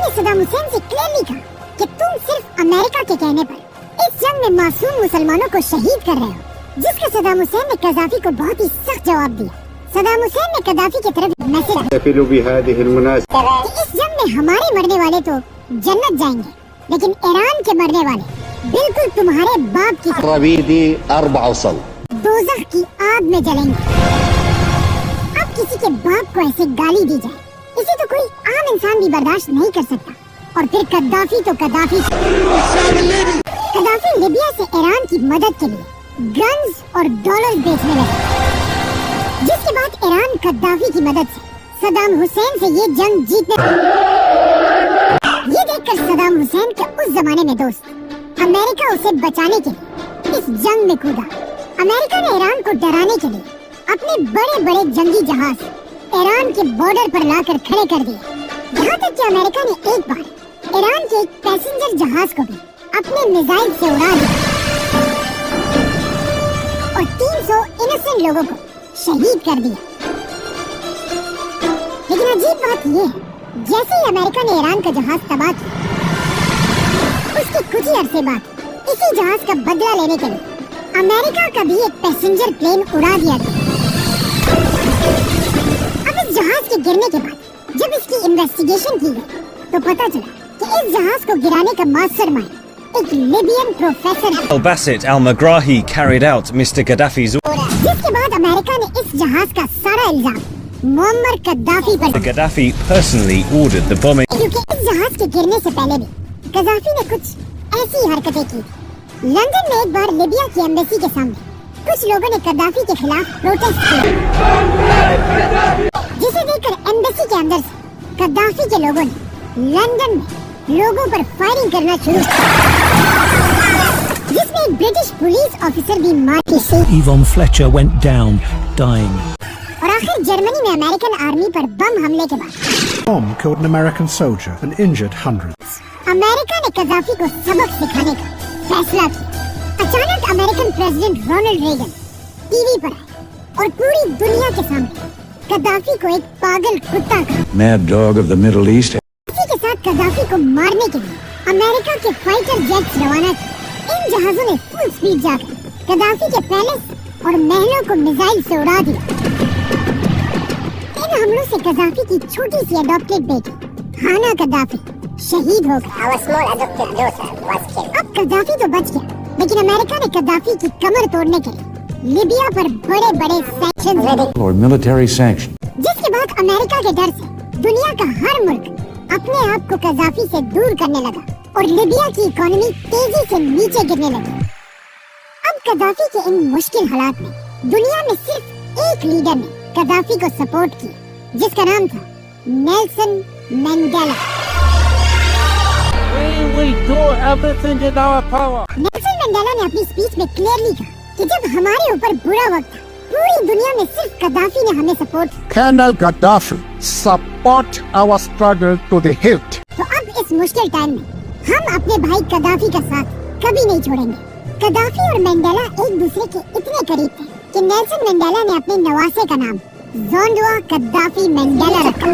ने सदाम हुसैन से क्लियरली कहा कि तुम सिर्फ अमेरिका के कहने पर इस जंग में मासूम मुसलमानों को शहीद कर रहे हो, जिसका सदाम हुसैन ने कज़ाफी को बहुत ही सख्त जवाब दिया। सदाम हुसैन ने कज़ाफी की तरफ मैसेज कि इस जंग में हमारे मरने वाले तो जन्नत जाएंगे, लेकिन ईरान के मरने वाले बिल्कुल तुम्हारे बाप की दोज़ख की आग में जलेंगे। अब किसी के बाप को ऐसे गाली दी जाए, इसे तो कोई आम इंसान भी बर्दाश्त नहीं कर सकता। और फिर कद्दाफी तो कद्दाफी लिबिया से ईरान की मदद के लिए गन्स और डॉलर्स बेचने लगे, जिसके बाद ईरान कद्दाफी की मदद से सदाम हुसैन से ये जंग जीतने। ये देखकर सदाम हुसैन के उस जमाने में दोस्त अमेरिका उसे बचाने के लिए इस जंग में कूदा। अमेरिका ने ईरान को डराने के लिए अपने बड़े बड़े जंगी जहाज ईरान के बॉर्डर पर लाकर खड़े कर दिए। यहाँ तक कि अमेरिका ने एक बार ईरान के एक पैसेंजर जहाज को भी अपने मिसाइल से उड़ा दिया और 300 इनोसेंट लोगों को शहीद कर दिया। लेकिन अजीब बात यह है, जैसे ही अमेरिका ने ईरान का जहाज तबाह किया, उसके कुछ ही अरसे बाद इसी जहाज का बदला लेने के लिए अमेरिका का भी एक पैसेंजर प्लेन उड़ा दिया गया। अब इस जहाज के गिरने के बाद जब इसकी इन्वेस्टिगेशन की गई तो पता चला कि इस जहाज को गिराने का मास्टरमाइंड एक लिबियन प्रोफेसर है। Al-Basit al-Megrahi carried out Mr. Gaddafi's orders. जिसके बाद अमेरिका ने इस जहाज का सारा इल्जाम मुअम्मर कद्दाफी पर। Gaddafi personally ordered the bombing. क्योंकि इस जहाज के गिरने से पहले भी कज़ाफी ने कुछ ऐसी हरकतें की। लंदन में एक बार लिबिया की एम्बेसी के सामने कुछ लोगों ने कद्दाफी के खिलाफ प्रोटेस्ट किया, जिसे देखकर एम्बेसी के अंदर से कद्दाफी के लोगों ने लंदन में लोगों पर फायरिंग करना शुरू किया, जिसमें एक ब्रिटिश पुलिस ऑफिसर भी मार दी। Yvonne Fletcher went down, dying. और आखिर जर्मनी में अमेरिकन आर्मी पर बम हमले के बाद Bomb killed an American soldier and injured hundreds. America ने कज़ाफी को सबक सिखाने का फैसला किया। अचानक American president Ronald Reagan TV पर आए और पूरी दुनिया के सामने कज़ाफी को एक पागल कुत्ता कहा। Mad dog of the Middle East. इसी के साथ कज़ाफी को मारने के लिए अमेरिका के फाइटर जेट्स रवाना किए। इन जहाजों ने फुल स्पीड जाकर कज़ाफी के पैलेस और महलों को मिसाइल से उड़ा दिया। इन हमलों से कज़ाफी की छोटी सी अडॉप्टेड बेटी हाना कज़ाफी शहीद हो गई। अब कज़ाफी तो बच गया, लेकिन अमेरिका ने कज़ाफी की कमर तोड़ने के लिए लिबिया पर बड़े बड़े सैंक्शंस Or military sanction. जिसके बाद अमेरिका के डर से दुनिया का हर मुल्क अपने आप को कज़ाफी से दूर करने लगा और लिबिया की इकोनॉमी तेजी से नीचे गिरने लगी। अब कज़ाफी के इन मुश्किल हालात में दुनिया में सिर्फ एक लीडर ने कज़ाफी को सपोर्ट किया, जिसका नाम था नेल्सन मंडेला। नेल्सन मंडेला ने अपनी स्पीच में क्लियरली कहा कि जब हमारे ऊपर बुरा वक्त था, पूरी दुनिया में सिर्फ कज़ाफी ने हमें सपोर्ट किया। Colonel Gaddafi support our struggle to the hilt. तो अब इस मुश्किल टाइम में हम अपने भाई कज़ाफी का साथ कभी नहीं छोड़ेंगे। कज़ाफी और मंडेला एक दूसरे के इतने करीब थे कि नेल्सन मंडेला ने अपने नवासे का नाम जोंडुआ कद्दाफी मंडेला रखा।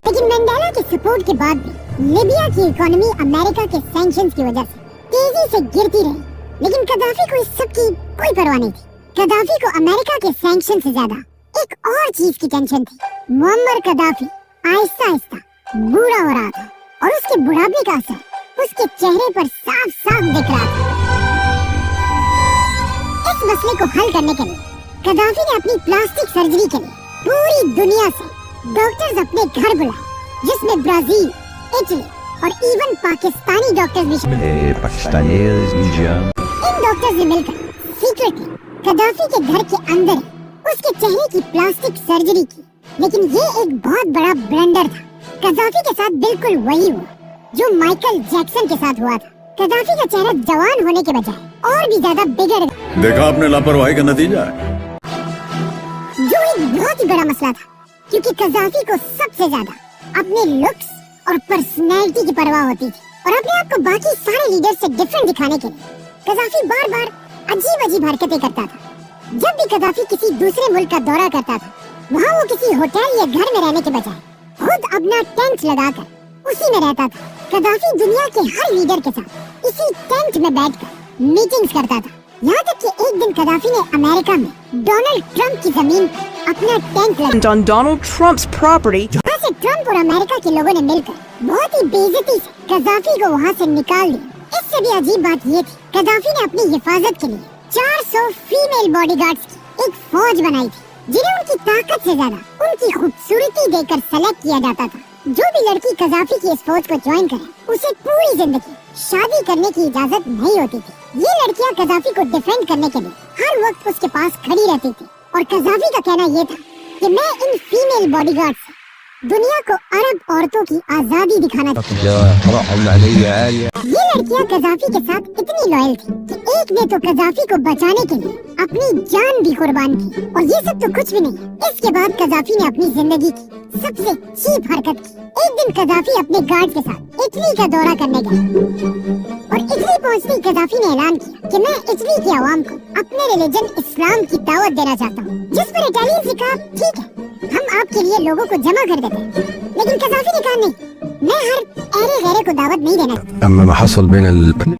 लेकिन मंडेला के सपोर्ट के बाद भी लिबिया की इकोनॉमी अमेरिका के सैंक्शंस की वजह से तेजी से गिरती रही, लेकिन कज़ाफी को इस सब की कोई परवाह नहीं थी। कज़ाफी को अमेरिका के सैंक्शन से ज्यादा एक और चीज की टेंशन थी। मुअम्मर कद्दाफी आहिस्ता आहिस्ता बूढ़ा हो रहा था और उसके बुढ़ापे का असर उसके चेहरे पर साफ साफ दिख रहा था। इस मसले को हल करने के लिए कज़ाफी ने अपनी प्लास्टिक सर्जरी के लिए पूरी दुनिया से डॉक्टर्स अपने घर बुलाए, जिसमें ब्राजील, इटली और इवन पाकिस्तानी डॉक्टर्स भी इन डॉक्टर्स ने मिलकर सीक्रेटली कज़ाफी के घर के अंदर उसके चेहरे की प्लास्टिक सर्जरी की। लेकिन ये एक बहुत बड़ा ब्लंडर था। कज़ाफी के साथ बिल्कुल वही हुआ जो माइकल जैक्सन के साथ हुआ था। कज़ाफी का चेहरा जवान होने के बजाय और भी ज्यादा बिगड़ गया। देखा आपने लापरवाही का नतीजा है। जो एक बहुत ही बड़ा मसला था, क्योंकि कज़ाफी को सबसे ज्यादा अपने लुक्स और पर्सनैलिटी की परवाह होती थी और अपने आप को बाकी सारे लीडर से डिफरेंट दिखाने के लिए कज़ाफी बार बार अजीब अजीब हरकतें करता था। जब भी कज़ाफी किसी दूसरे मुल्क का दौरा करता था, वहाँ वो किसी होटल या घर में रहने के बजाय खुद अपना टेंट लगाकर उसी में रहता था। कदाफी दुनिया के हर लीडर के साथ इसी टेंट में बैठकर मीटिंग्स करता था। यहाँ तक कि एक दिन कदाफी ने अमेरिका में डोनाल्ड ट्रंप की जमीन पर अपना टेंट लगाया। On Donald Trump's property. यहाँ से ट्रंप और अमेरिका के लोगों ने मिलकर बहुत ही बेइज्जती से कदाफी को वहाँ से निकाल दिया। इससे भी अजीब बात ये थी, कदाफी ने अपनी हिफाजत के लिए 400 फीमेल बॉडीगार्ड्स की एक फौज बनाई थी, जिन्हें उनकी ताकत से ज्यादा उनकी खूबसूरती देकर सेलेक्ट किया जाता था। जो भी लड़की कदाफी की इस फौज को ज्वाइन करे, उसे पूरी जिंदगी शादी करने की इजाजत नहीं होती थी। ये लड़कियां कदाफी को डिफेंड करने के लिए हर वक्त उसके पास खड़ी रहती थी और कदाफी का कहना ये था कि मैं इन फीमेल बॉडीगार्ड से दुनिया को अरब औरतों की आजादी दिखाना चाहता हूं। ये लड़कियां कदाफी के साथ इतनी लॉयल थी कि एक ने तो कदाफी को बचाने के लिए अपनी जान भी कुर्बान की। और ये सब तो कुछ भी नहीं। इसके बाद कदाफी ने अपनी जिंदगी की सबसे चीप हरकत की। एक दिन कदाफी अपने गार्ड के साथ इटली का दौरा करने गया और इटली पहुंचते ही कदाफी ने ऐलान किया कि मैं इटली की आवाम को अपने रिलीजन इस्लाम की दावत देना चाहता हूँ। जिस पर इटालियंस ने कहा ठीक है, हम आपके लिए लोगों को जमा कर देते हैं। लेकिन कदाफी ने कहा नहीं, मैं हर अहले गैरे को दावत नहीं देना चाहता।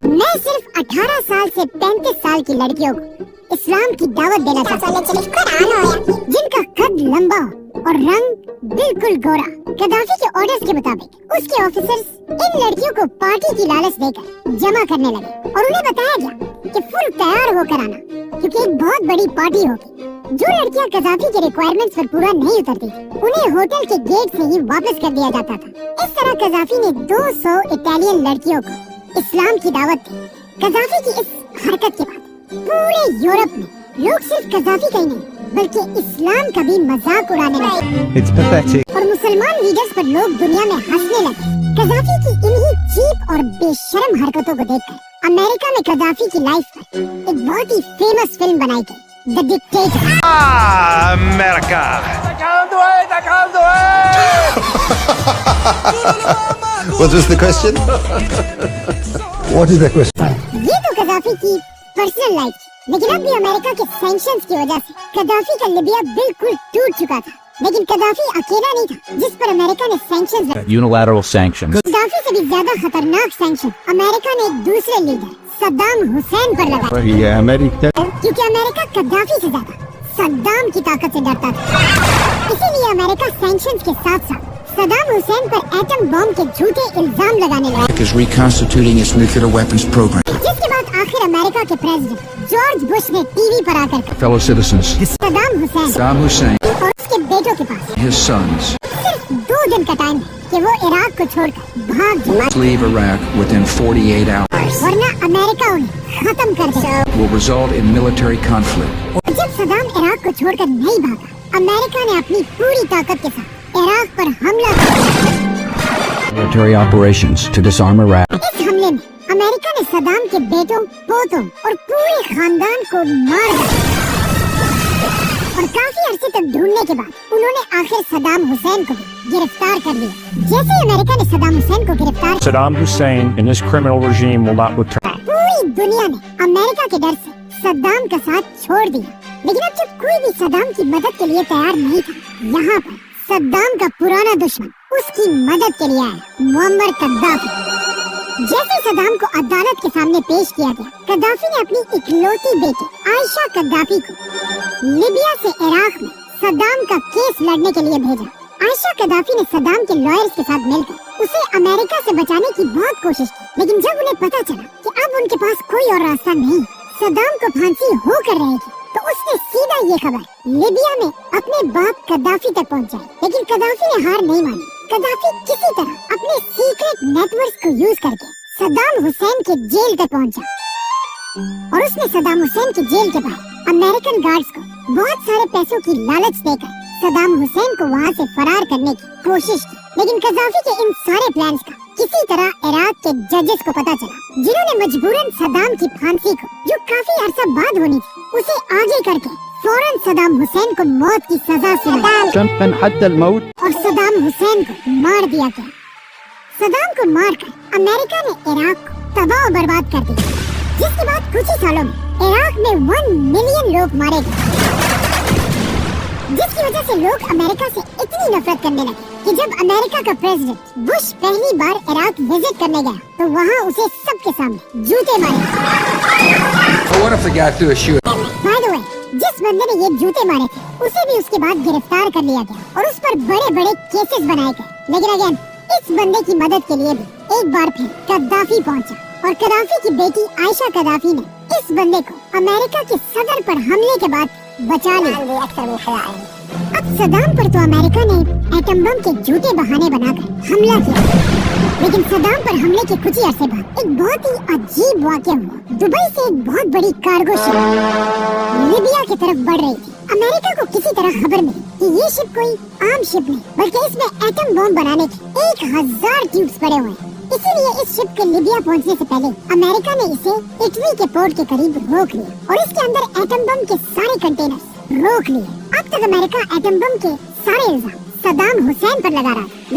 मैं सिर्फ 18 साल से 35 साल की लड़कियों को इस्लाम की दावत देना चाहता हूँ, जिनका कद लंबा और रंग बिल्कुल गोरा। कदाफी के ऑर्डर्स के मुताबिक उसके ऑफिसर्स इन लड़कियों को पार्टी की लालच देकर जमा करने लगे और उन्हें बताया गया कि फुल तैयार होकर आना, क्योंकि एक बहुत बड़ी पार्टी होगी। जो लड़कियां कदाफी के रिक्वायरमेंट्स पर पूरा नहीं उतरती, उन्हें होटल के गेट से ही वापस कर दिया जाता था। इस तरह कदाफी ने 200 इटालियन लड़कियों को इस्लाम की दावत दी। कदाफी की इस हरकत के बाद पूरे यूरोप में लोग सिर्फ कदाफी का ही नहीं बल्कि इस्लाम का भी मजाक उड़ाने लगे और मुसलमान लीडर्स पर लोग दुनिया में हंसने लगे। कदाफी की इन्हीं चीप और बेशर्म हरकतों को देखकर अमेरिका में कदाफी की लाइफ पर एक बहुत ही फेमस फिल्म बनाई गई, the dictator. America! What is the question? What is the question? ये तो कदाफी की पर्सनल लाइफ थी, लेकिन अब भी अमेरिका के सैंक्शंस की वजह से कदाफी का लिबिया बिल्कुल टूट चुका था। लेकिन कदाफी अकेला नहीं था जिस पर अमेरिका ने सैंक्शंस लगाए। Unilateral sanctions. कदाफी से भी ज्यादा खतरनाक सैंक्शन अमेरिका ने एक दूसरे लीडर सद्दाम हुसैन पर लगाए, क्योंकि अमेरिका कदाफी से ज्यादा सद्दाम की ताकत से डरता था। इसीलिए अमेरिका सैंक्शंस के साथ साथ सद्दाम हुसैन पर एटम बम के झूठे इल्जाम लगाने लगा, Is reconstituting its nuclear weapons program. जिसके बाद आखिर अमेरिका के प्रेसिडेंट जॉर्ज बुश ने टीवी पर आकर Fellow citizens, Saddam Hussain Saddam Hussein, और उसके बेटों के पास his sons, सिर्फ 2 दिन का टाइम है कि वो इराक को छोड़कर भाग जाए, leave Iraq within 48 hours. वरना अमेरिका उन्हें खत्म कर देगा। Will result in military conflict. जब सद्दाम इराक को छोड़कर नहीं भागा, अमेरिका ने अपनी पूरी ताकत के साथ इराक पर हमला किया। Military operations to disarm Iraq. इस हमले में अमेरिका ने सद्दाम के बेटों, पोतों और पूरे खानदान को मार दिया और काफी अरसे तक ढूंढने के बाद उन्होंने आखिर सद्दाम हुसैन को भी गिरफ्तार कर लिया। जैसे ही अमेरिका ने सद्दाम हुसैन को गिरफ्तार किया, Saddam Hussein and his criminal regime will not return. पूरी दुनिया ने अमेरिका के डर से सद्दाम का साथ छोड़ दिया। लेकिन अब जब कोई भी सद्दाम की मदद के लिए तैयार नहीं था, यहाँ पर सद्दाम का पुराना दुश्मन उसकी मदद के लिए आया, मुअम्मर कद्दाफी। जैसे सद्दाम को अदालत के सामने पेश किया गया, कद्दाफी ने अपनी इकलौती बेटी आयशा कद्दाफी को लिबिया से इराक में सद्दाम का केस लड़ने के लिए भेजा। आयशा कद्दाफी ने सद्दाम के लॉयर्स के साथ मिलकर उसे अमेरिका से बचाने की बहुत कोशिश की, लेकिन जब उन्हें पता चला कि अब उनके पास कोई और रास्ता नहीं, सद्दाम को फांसी होकर रहेगी, तो उसने सीधा ये खबर लिबिया में अपने बाप कद्दाफी तक पहुंचाई। लेकिन कद्दाफी ने हार नहीं मानी। कद्दाफी किसी तरह अपने सीक्रेट नेटवर्क को यूज करके सद्दाम हुसैन के जेल तक पहुंचा और उसने सद्दाम हुसैन के जेल के बाहर अमेरिकन गार्ड्स को बहुत सारे पैसों की लालच देकर सद्दाम हुसैन को वहां से फरार करने की कोशिश की। लेकिन कद्दाफी के इन सारे प्लान्स का किसी तरह इराक के जजेस को पता चला, जिन्होंने मजबूरन सद्दाम की फांसी को, जो काफी अरसा बाद होनी थी, उसे आगे करके फौरन सद्दाम हुसैन को मौत की सजा सुनाई और सद्दाम हुसैन को मार दिया गया। सद्दाम को मारकर अमेरिका ने इराक को तबाह और बर्बाद कर दिया, जिसके बाद कुछ ही सालों में इराक में 1 मिलियन लोग मारे गए। जिसकी वजह से लोग अमेरिका से इतनी नफरत करने लगे कि जब अमेरिका का प्रेसिडेंट बुश पहली बार इराक विजिट करने गया तो वहाँ उसे सबके सामने जूते मारे। What if the guy threw a shoe? By the way, जिस बंदे ने ये जूते मारे थे उसे भी उसके बाद गिरफ्तार कर लिया गया और उस पर बड़े बड़े केसेस बनाए गए। लेकिन अगेन इस बंदे की मदद के लिए भी एक बार फिर कद्दाफी पहुंचा और कद्दाफी की बेटी आयशा कद्दाफी ने इस बंदे को अमेरिका के सदर पर हमले के बाद बचा लिया। अब सदाम पर तो अमेरिका ने एटम बम के झूठे बहाने बनाकर हमला किया, लेकिन सदाम पर हमले के कुछ ही अरसे बाद एक बहुत ही अजीब वाकया हुआ। दुबई से एक बहुत बड़ी कार्गो शिप लीबिया की तरफ बढ़ रही थी। अमेरिका को किसी तरह खबर मिली कि ये शिप कोई आम शिप नहीं बल्कि इसमें एटम बम बनाने के 1000 ट्यूब्स पड़े हुए हैं। इसीलिए इस शिप के लीबिया पहुंचने से पहले अमेरिका ने इसे इटली के पोर्ट के करीब रोक लिया और इसके अंदर एटम बम के सारे कंटेनर्स रोक लिए। अब तक अमेरिका एटम बम के सारे इल्जाम सदाम हुसैन पर लगा रहा था।